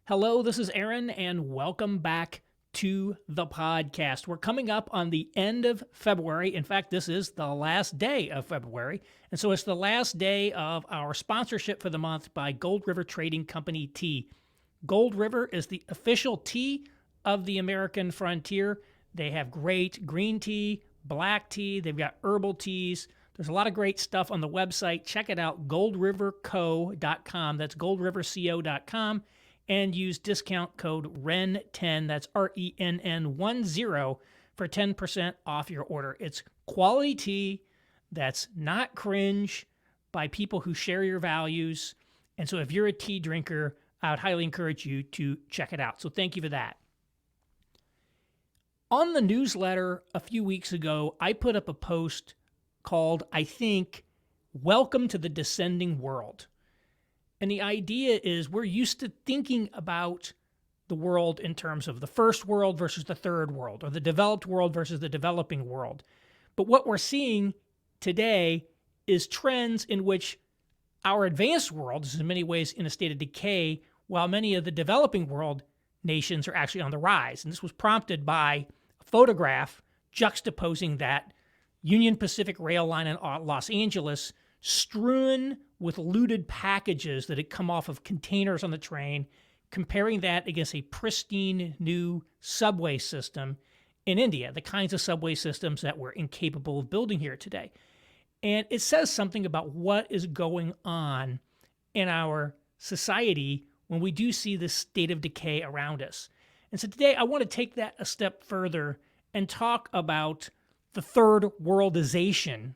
Hello, this is Aaron, and welcome back to the podcast. We're coming up on the end of February. In fact, this is the last day of February. And so it's the last day of our sponsorship for the month by Gold River Trading Company Tea. Gold River is the official tea of the American frontier. They have great green tea, black tea, they've got herbal teas. There's a lot of great stuff on the website. Check it out, goldriverco.com. That's goldriverco.com. And use discount code REN10, that's RENN10, for 10% off your order. It's quality tea that's not cringe by people who share your values. And so if you're a tea drinker, I would highly encourage you to check it out. So thank you for that. On the newsletter a few weeks ago, I put up a post called, I think, Welcome to the Descending World. And the idea is we're used to thinking about the world in terms of the first world versus the third world, or the developed world versus the developing world. But what we're seeing today is trends in which our advanced world is in many ways in a state of decay, while many of the developing world nations are actually on the rise. And this was prompted by a photograph juxtaposing that Union Pacific rail line in Los Angeles strewn with looted packages that had come off of containers on the train, comparing that against a pristine new subway system in India, the kinds of subway systems that we're incapable of building here today. And it says something about what is going on in our society when we do see this state of decay around us. And so today I want to take that a step further and talk about the third worldization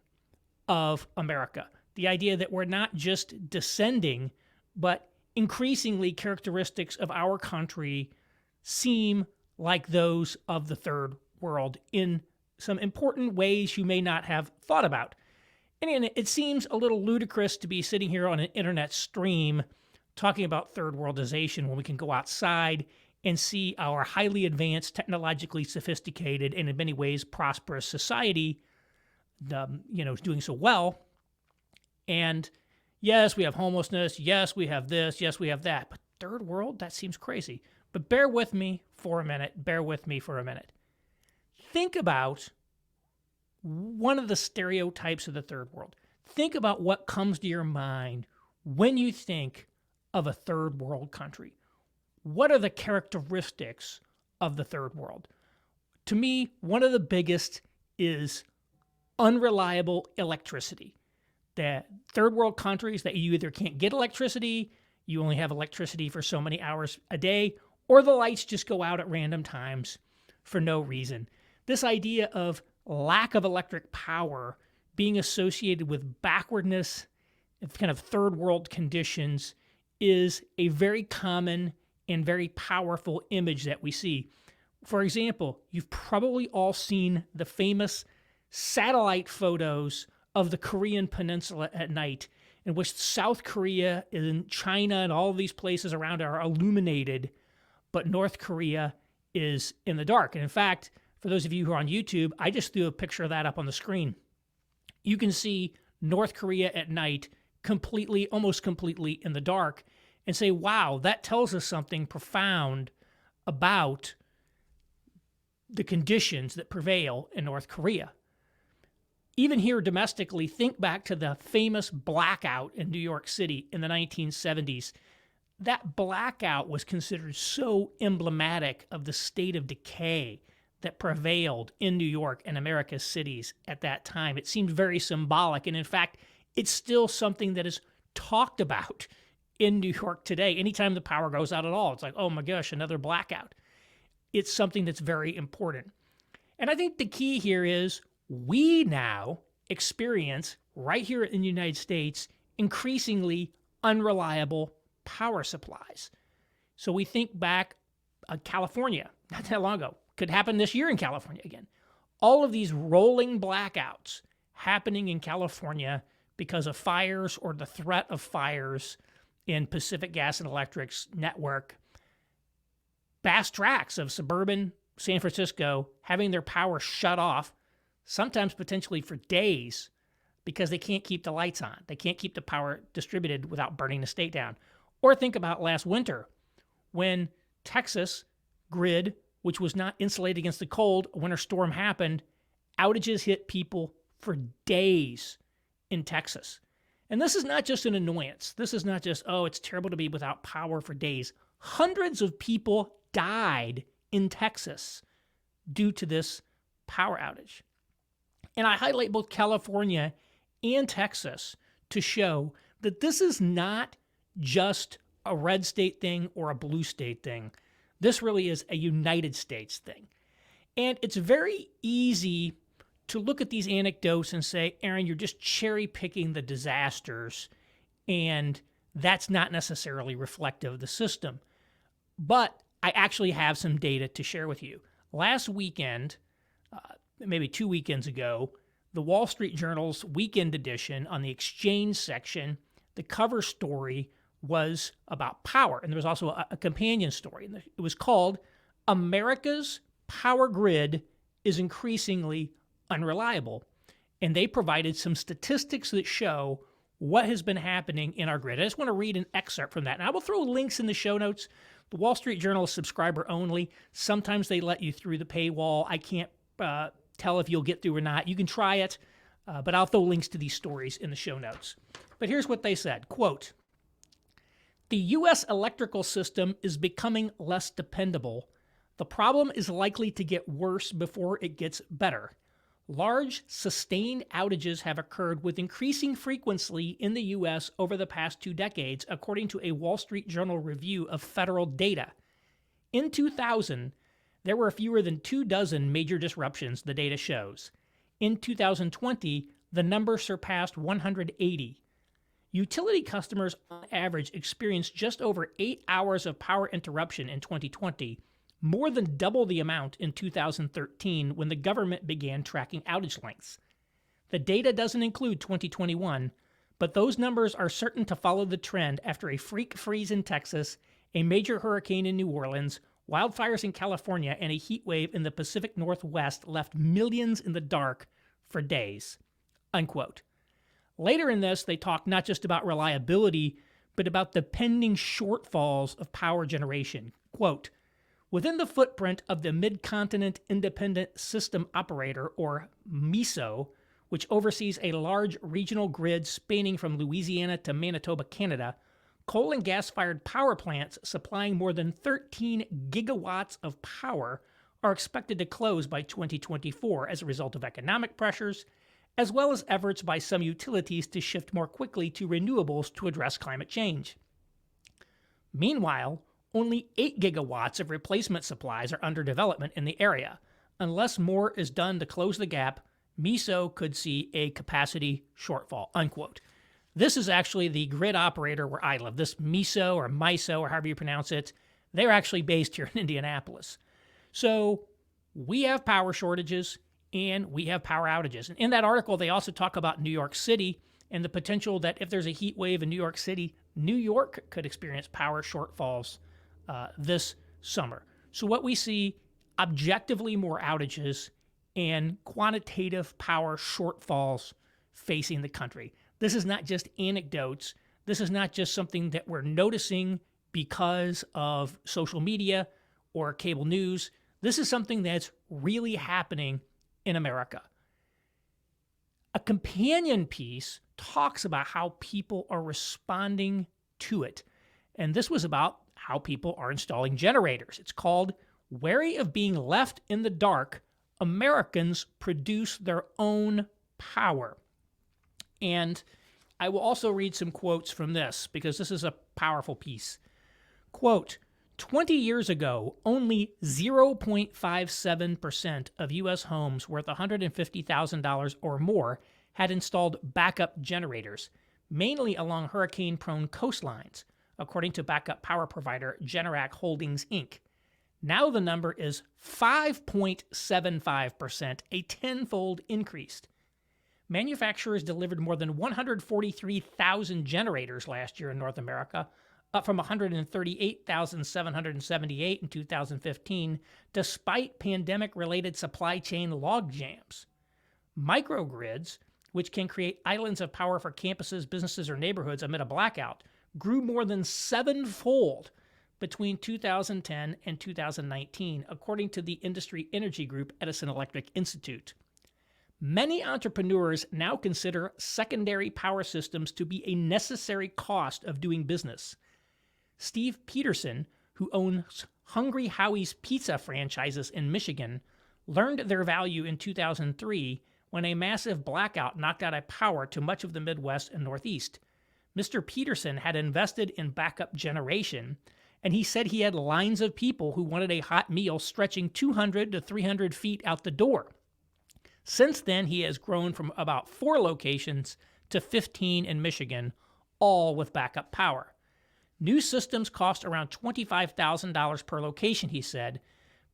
of America. The idea that we're not just descending, but increasingly characteristics of our country seem like those of the third world in some important ways you may not have thought about. And it seems a little ludicrous to be sitting here on an internet stream talking about third worldization when we can go outside and see our highly advanced, technologically sophisticated, and in many ways prosperous society doing so well. And yes, we have homelessness. Yes, we have this. Yes, we have that. But third world, that seems crazy. But bear with me for a minute. Think about one of the stereotypes of the third world. Think about what comes to your mind when you think of a third world country. What are the characteristics of the third world? To me, one of the biggest is unreliable electricity. The third world countries that you either can't get electricity, you only have electricity for so many hours a day, or the lights just go out at random times for no reason. This idea of lack of electric power being associated with backwardness and kind of third world conditions is a very common and very powerful image that we see. For example, you've probably all seen the famous satellite photos of the Korean peninsula at night, in which South Korea and China and all of these places around are illuminated, but North Korea is in the dark. And in fact, for those of you who are on YouTube, I just threw a picture of that up on the screen. You can see North Korea at night almost completely in the dark, and say, wow, that tells us something profound about the conditions that prevail in North Korea. Even here domestically, think back to the famous blackout in New York City in the 1970s. That blackout was considered so emblematic of the state of decay that prevailed in New York and America's cities at that time. It seemed very symbolic, and in fact, it's still something that is talked about in New York today. Anytime the power goes out at all, it's like, oh my gosh, another blackout. It's something that's very important. And I think the key here is we now experience, right here in the United States, increasingly unreliable power supplies. So we think back, California, not that long ago, could happen this year in California again. All of these rolling blackouts happening in California because of fires or the threat of fires in Pacific Gas and Electric's network. Vast tracts of suburban San Francisco having their power shut off, sometimes potentially for days, because they can't keep the lights on. They can't keep the power distributed without burning the state down. Or think about last winter when Texas grid, which was not insulated against the cold, a winter storm happened, outages hit people for days in Texas. And this is not just an annoyance. This is not just, oh, it's terrible to be without power for days. Hundreds of people died in Texas due to this power outage. And I highlight both California and Texas to show that this is not just a red state thing or a blue state thing. This really is a United States thing. And it's very easy to look at these anecdotes and say, Aaron, you're just cherry picking the disasters, and that's not necessarily reflective of the system. But I actually have some data to share with you. Last weekend, maybe 2 weekends ago, the Wall Street Journal's weekend edition on the exchange section, the cover story was about power. And there was also a companion story. And it was called America's Power Grid is Increasingly Unreliable. And they provided some statistics that show what has been happening in our grid. I just want to read an excerpt from that. And I will throw links in the show notes. The Wall Street Journal is subscriber only. Sometimes they let you through the paywall. I can't tell if you'll get through or not. You can try it, but I'll throw links to these stories in the show notes. But here's what they said, quote, "The U.S. electrical system is becoming less dependable. The problem is likely to get worse before it gets better. Large, sustained outages have occurred with increasing frequency in the U.S. over the past 2 decades, according to a Wall Street Journal review of federal data. In 2000, there were fewer than 24 major disruptions, the data shows. In 2020, the number surpassed 180. Utility customers on average experienced just over 8 hours of power interruption in 2020, more than double the amount in 2013 when the government began tracking outage lengths. The data doesn't include 2021, but those numbers are certain to follow the trend after a freak freeze in Texas, a major hurricane in New Orleans, wildfires in California, and a heat wave in the Pacific Northwest left millions in the dark for days." Unquote. Later in this, they talk not just about reliability, but about the pending shortfalls of power generation. Quote, "Within the footprint of the Mid-Continent Independent System Operator, or MISO, which oversees a large regional grid spanning from Louisiana to Manitoba, Canada, coal and gas-fired power plants supplying more than 13 gigawatts of power are expected to close by 2024 as a result of economic pressures, as well as efforts by some utilities to shift more quickly to renewables to address climate change. Meanwhile, only 8 gigawatts of replacement supplies are under development in the area. Unless more is done to close the gap, MISO could see a capacity shortfall." Unquote. This is actually the grid operator where I live. This MISO or MISO or however you pronounce it, they're actually based here in Indianapolis. So we have power shortages and we have power outages. And in that article, they also talk about New York City and the potential that if there's a heat wave in New York City, New York could experience power shortfalls this summer. So what we see, objectively more outages and quantitative power shortfalls facing the country. This is not just anecdotes. This is not just something that we're noticing because of social media or cable news. This is something that's really happening in America. A companion piece talks about how people are responding to it. And this was about how people are installing generators. It's called "Wary of Being Left in the Dark, Americans Produce Their Own Power." And I will also read some quotes from this because this is a powerful piece. Quote, 20 years ago, only 0.57% of U.S. homes worth $150,000 or more had installed backup generators, mainly along hurricane-prone coastlines, according to backup power provider Generac Holdings, Inc. Now the number is 5.75%, a tenfold increase. Manufacturers delivered more than 143,000 generators last year in North America, up from 138,778 in 2015, despite pandemic-related supply chain logjams. Microgrids, which can create islands of power for campuses, businesses, or neighborhoods amid a blackout, grew more than sevenfold between 2010 and 2019, according to the industry energy group Edison Electric Institute. Many entrepreneurs now consider secondary power systems to be a necessary cost of doing business. Steve Peterson, who owns Hungry Howie's Pizza franchises in Michigan, learned their value in 2003 when a massive blackout knocked out power to much of the Midwest and Northeast. Mr. Peterson had invested in backup generation, and he said he had lines of people who wanted a hot meal stretching 200 to 300 feet out the door. Since then, he has grown from about 4 locations to 15 in Michigan, all with backup power. New systems cost around $25,000 per location, he said,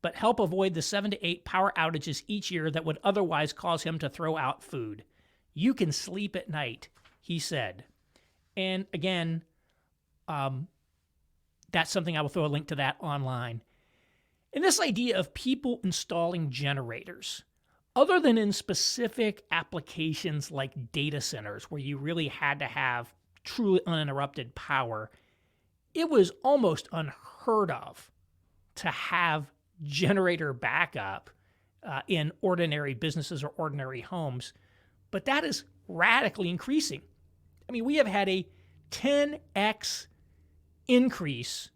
but help avoid the 7 to 8 power outages each year that would otherwise cause him to throw out food. You can sleep at night, he said. And again, that's something I will throw a link to that online. And this idea of people installing generators, other than in specific applications like data centers where you really had to have truly uninterrupted power, it was almost unheard of to have generator backup in ordinary businesses or ordinary homes. But that is radically increasing. I mean, we have had a 10x increase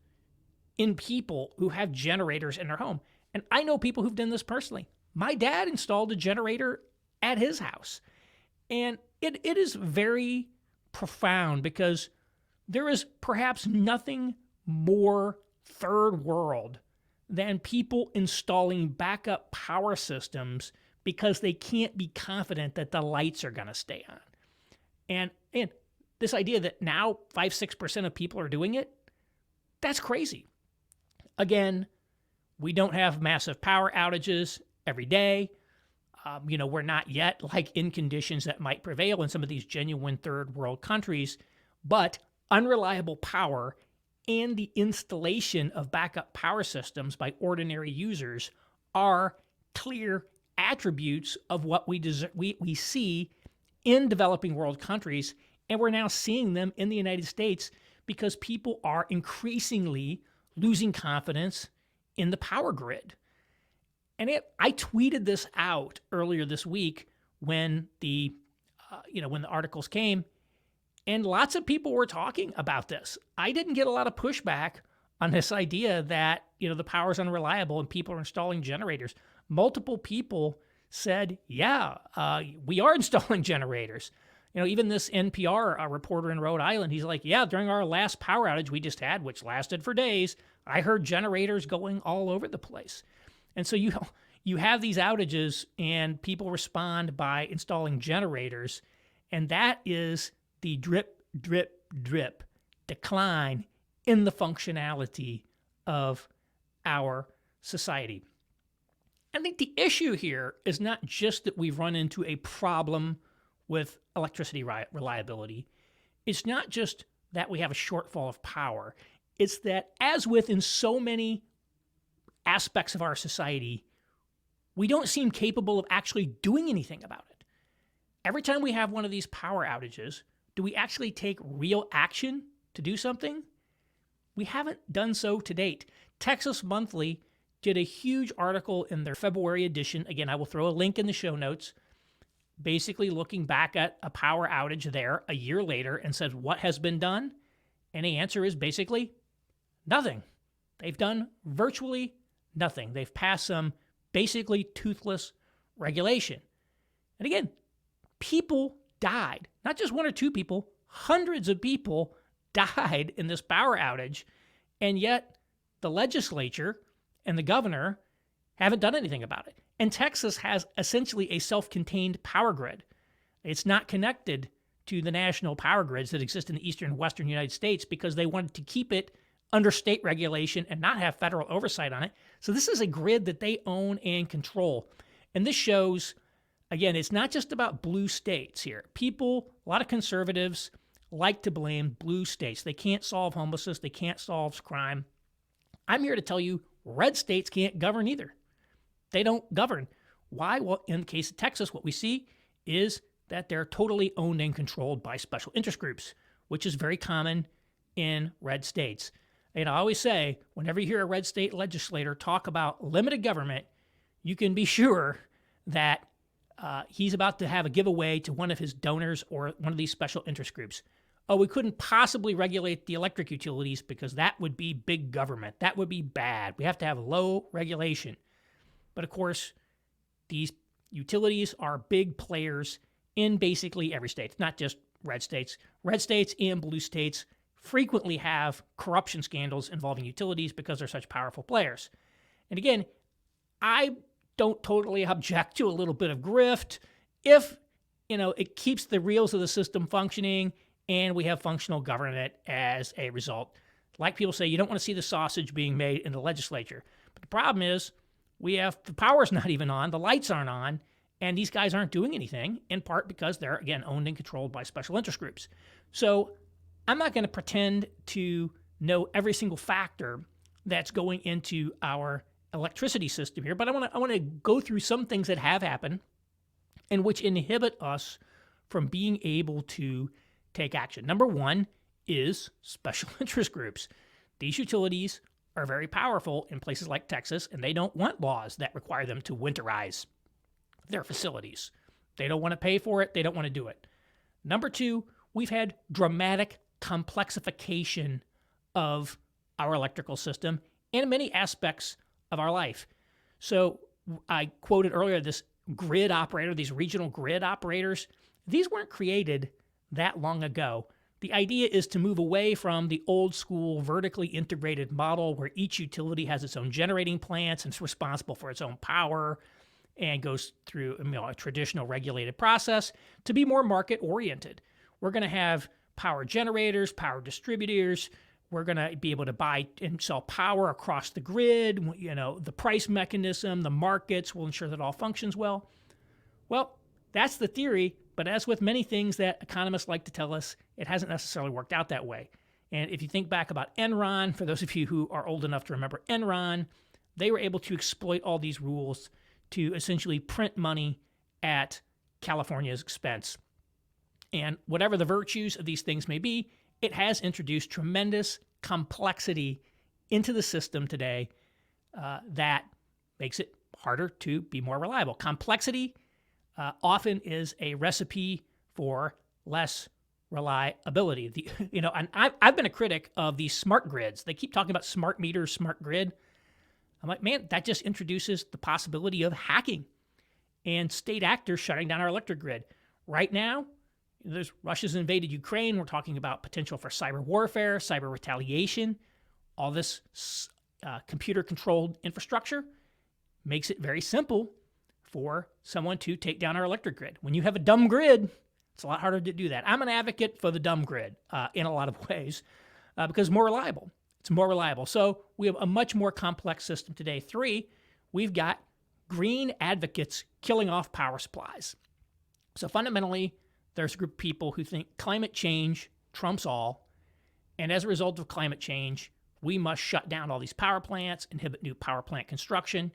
in people who have generators in their home. And I know people who've done this personally. My dad installed a generator at his house. And it is very profound because there is perhaps nothing more third world than people installing backup power systems because they can't be confident that the lights are going to stay on. And this idea that now 5-6% of people are doing it, that's crazy. Again, we don't have massive power outages every day. We're not yet like in conditions that might prevail in some of these genuine third world countries, but unreliable power and the installation of backup power systems by ordinary users are clear attributes of what we see in developing world countries, and we're now seeing them in the United States because people are increasingly losing confidence in the power grid. And I tweeted this out earlier this week when the articles came, and lots of people were talking about this. I didn't get a lot of pushback on this idea that the power is unreliable and people are installing generators. Multiple people said, "Yeah, we are installing generators." Even this NPR reporter in Rhode Island, he's like, "Yeah, during our last power outage we just had, which lasted for days, I heard generators going all over the place." And so you have these outages and people respond by installing generators, and that is the drip, drip, drip decline in the functionality of our society. I think the issue here is not just that we've run into a problem with electricity reliability. It's not just that we have a shortfall of power. It's that, as with in so many aspects of our society, we don't seem capable of actually doing anything about it. Every time we have one of these power outages, do we actually take real action to do something? We haven't done so to date. Texas Monthly did a huge article in their February edition. Again, I will throw a link in the show notes, basically looking back at a power outage there a year later and said, what has been done? And the answer is basically nothing. They've done virtually nothing. They've passed some basically toothless regulation. And again, people died. Not just 1 or 2 people, hundreds of people died in this power outage. And yet the legislature and the governor haven't done anything about it. And Texas has essentially a self-contained power grid. It's not connected to the national power grids that exist in the eastern and western United States because they wanted to keep it under state regulation and not have federal oversight on it. So this is a grid that they own and control. And this shows, again, it's not just about blue states here. People, a lot of conservatives like to blame blue states. They can't solve homelessness. They can't solve crime. I'm here to tell you, red states can't govern either. They don't govern. Why? Well, in the case of Texas, what we see is that they're totally owned and controlled by special interest groups, which is very common in red states. I always say, whenever you hear a red state legislator talk about limited government, you can be sure that he's about to have a giveaway to one of his donors or one of these special interest groups. Oh, we couldn't possibly regulate the electric utilities because that would be big government. That would be bad. We have to have low regulation. But of course, these utilities are big players in basically every state. It's not just red states. Red states and blue states frequently have corruption scandals involving utilities because they're such powerful players. And again, I don't totally object to a little bit of grift if, it keeps the reels of the system functioning and we have functional government as a result. Like people say, you don't want to see the sausage being made in the legislature. But the problem is the power's not even on, the lights aren't on, and these guys aren't doing anything, in part because they're, again, owned and controlled by special interest groups. So I'm not going to pretend to know every single factor that's going into our electricity system here, but I want to go through some things that have happened and which inhibit us from being able to take action. Number one is special interest groups. These utilities are very powerful in places like Texas, and they don't want laws that require them to winterize their facilities. They don't want to pay for it. They don't want to do it. Number two, we've had dramatic complexification of our electrical system in many aspects of our life. So I quoted earlier this grid operator, these regional grid operators. These weren't created that long ago. The idea is to move away from the old school vertically integrated model where each utility has its own generating plants and is responsible for its own power and goes through a traditional regulated process to be more market oriented. We're going to have power generators, power distributors. We're going to be able to buy and sell power across the grid. The price mechanism, the markets will ensure that it all functions well. Well, that's the theory, but as with many things that economists like to tell us, it hasn't necessarily worked out that way. And if you think back about Enron, for those of you who are old enough to remember Enron, they were able to exploit all these rules to essentially print money at California's expense. And whatever the virtues of these things may be, it has introduced tremendous complexity into the system today that makes it harder to be more reliable. Complexity often is a recipe for less reliability. And I've been a critic of these smart grids. They keep talking about smart meters, smart grid. I'm like, man, that just introduces the possibility of hacking and state actors shutting down our electric grid. Right now, Russia's invaded Ukraine. We're talking about potential for cyber warfare, cyber retaliation. All this computer-controlled infrastructure makes it very simple for someone to take down our electric grid. When you have a dumb grid, it's a lot harder to do that. I'm an advocate for the dumb grid in a lot of ways because it's more reliable. It's more reliable. So we have a much more complex system today. 3, we've got green advocates killing off power supplies. So fundamentally, there's a group of people who think climate change trumps all, and as a result of climate change, we must shut down all these power plants, inhibit new power plant construction,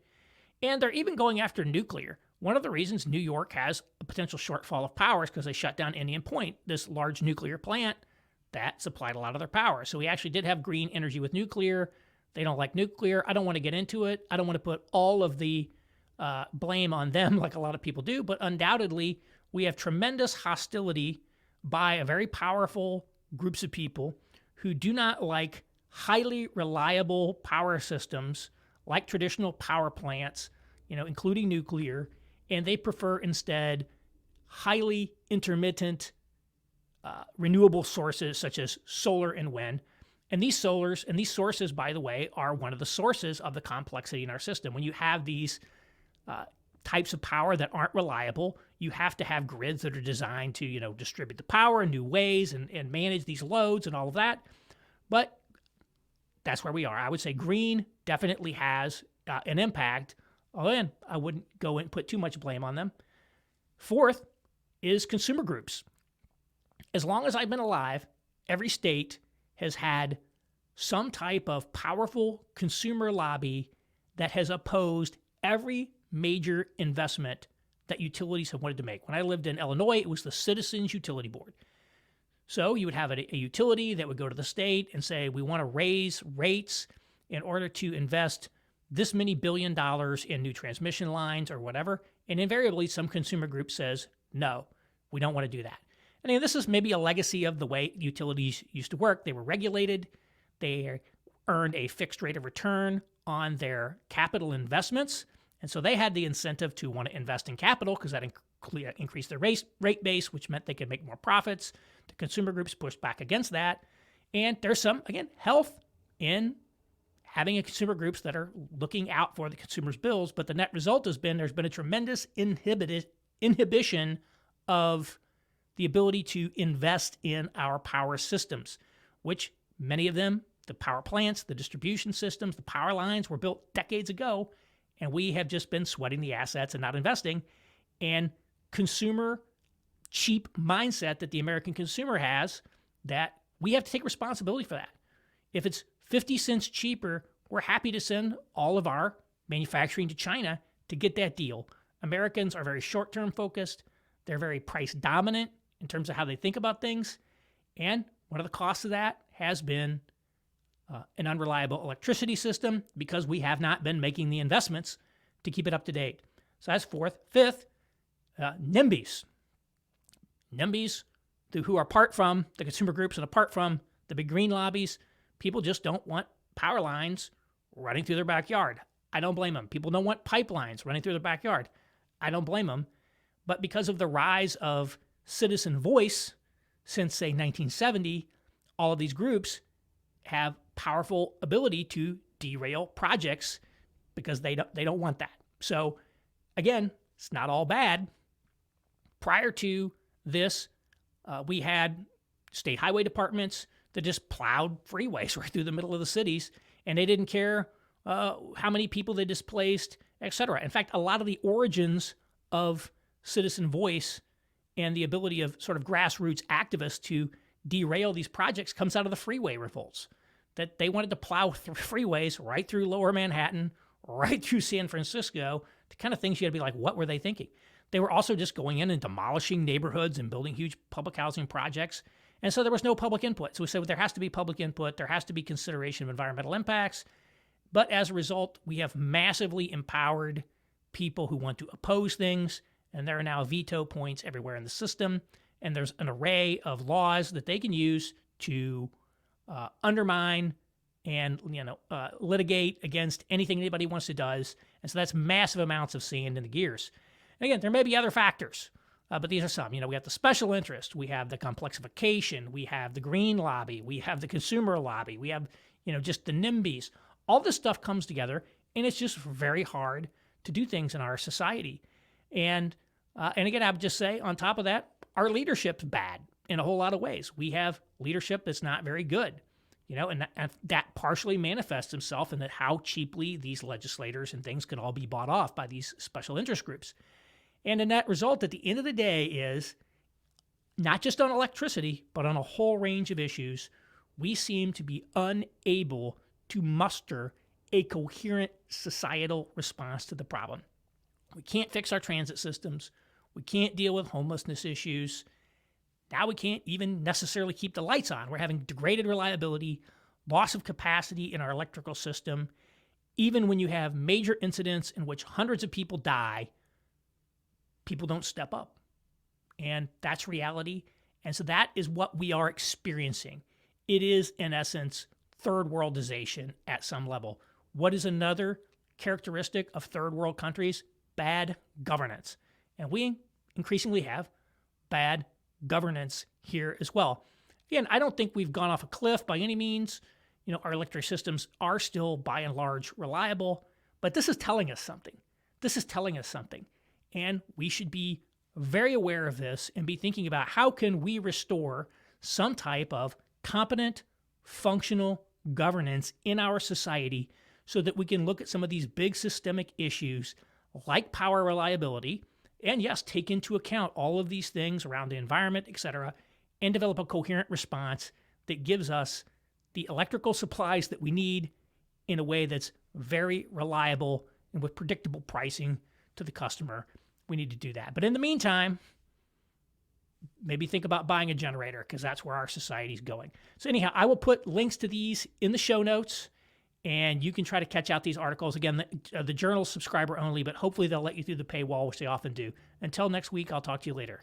and they're even going after nuclear. One of the reasons New York has a potential shortfall of power is because they shut down Indian Point, this large nuclear plant that supplied a lot of their power. So we actually did have green energy with nuclear. They don't like nuclear. I don't want to get into it. I don't want to put all of the blame on them like a lot of people do, but undoubtedly, we have tremendous hostility by a very powerful groups of people who do not like highly reliable power systems like traditional power plants, including nuclear, and they prefer instead highly intermittent renewable sources such as solar and wind. And these sources, by the way, are one of the sources of the complexity in our system. When you have these types of power that aren't reliable, you have to have grids that are designed to, distribute the power in new ways and manage these loads and all of that. But that's where we are. I would say green definitely has an impact. And I wouldn't go and put too much blame on them. 4th is consumer groups. As long as I've been alive, every state has had some type of powerful consumer lobby that has opposed every major investment that utilities have wanted to make. When I lived in Illinois, it was the Citizens Utility Board. So you would have a utility that would go to the state and say, we want to raise rates in order to invest this many $1 billion in new transmission lines or whatever. And invariably, some consumer group says, no, we don't want to do that. And again, this is maybe a legacy of the way utilities used to work. They were regulated. They earned a fixed rate of return on their capital investments. And so they had the incentive to want to invest in capital because that increased their rate base, which meant they could make more profits. The consumer groups pushed back against that. And there's some, again, health in having a consumer groups that are looking out for the consumer's bills. But the net result has been there's been a tremendous inhibition of the ability to invest in our power systems, which many of them, the power plants, the distribution systems, the power lines were built decades ago. And we have just been sweating the assets and not investing. And consumer cheap mindset that the American consumer has, that we have to take responsibility for that. If it's 50 cents cheaper, we're happy to send all of our manufacturing to China to get that deal. Americans are very short-term focused. They're very price dominant in terms of how they think about things. And one of the costs of that has been an unreliable electricity system because we have not been making the investments to keep it up to date. So that's fourth. Fifth, NIMBYs. NIMBYs, who are apart from the consumer groups and apart from the big green lobbies, people just don't want power lines running through their backyard. I don't blame them. People don't want pipelines running through their backyard. I don't blame them. But because of the rise of citizen voice since, say, 1970, all of these groups have powerful ability to derail projects because they don't want that. So again, it's not all bad. Prior to this, we had state highway departments that just plowed freeways right through the middle of the cities, and they didn't care how many people they displaced, etc. In fact, a lot of the origins of citizen voice and the ability of sort of grassroots activists to derail these projects comes out of the freeway revolts, that they wanted to plow freeways right through lower Manhattan, right through San Francisco, the kind of things you had to be like, what were they thinking? They were also just going in and demolishing neighborhoods and building huge public housing projects. And so there was no public input. So we said, well, there has to be public input. There has to be consideration of environmental impacts. But as a result, we have massively empowered people who want to oppose things. And there are now veto points everywhere in the system. And there's an array of laws that they can use to undermine and litigate against anything anybody wants to does. And so that's massive amounts of sand in the gears. And again, there may be other factors, but these are some. We have the special interest, we have the complexification, we have the green lobby, we have the consumer lobby, we have just the NIMBYs. All this stuff comes together, and it's just very hard to do things in our society. And again, I would just say, on top of that, our leadership's bad in a whole lot of ways. We have leadership that's not very good. And that partially manifests itself in that how cheaply these legislators and things can all be bought off by these special interest groups. And the net result at the end of the day is, not just on electricity, but on a whole range of issues, we seem to be unable to muster a coherent societal response to the problem. We can't fix our transit systems. We can't deal with homelessness issues. Now we can't even necessarily keep the lights on. We're having degraded reliability, loss of capacity in our electrical system. Even when you have major incidents in which hundreds of people die, people don't step up. And that's reality. And so that is what we are experiencing. It is, in essence, third worldization at some level. What is another characteristic of third world countries? Bad governance. And we increasingly have bad governance here as well. Again, I don't think we've gone off a cliff by any means. Our electric systems are still by and large reliable, but this is telling us something. And we should be very aware of this and be thinking about how can we restore some type of competent, functional governance in our society so that we can look at some of these big systemic issues like power reliability and, yes, take into account all of these things around the environment, etc., and develop a coherent response that gives us the electrical supplies that we need in a way that's very reliable and with predictable pricing to the customer. We need to do that. But in the meantime, maybe think about buying a generator because that's where our society's going. So anyhow, I will put links to these in the show notes, and you can try to catch out these articles. Again, the journal's subscriber only, but hopefully they'll let you through the paywall, which they often do. Until next week, I'll talk to you later.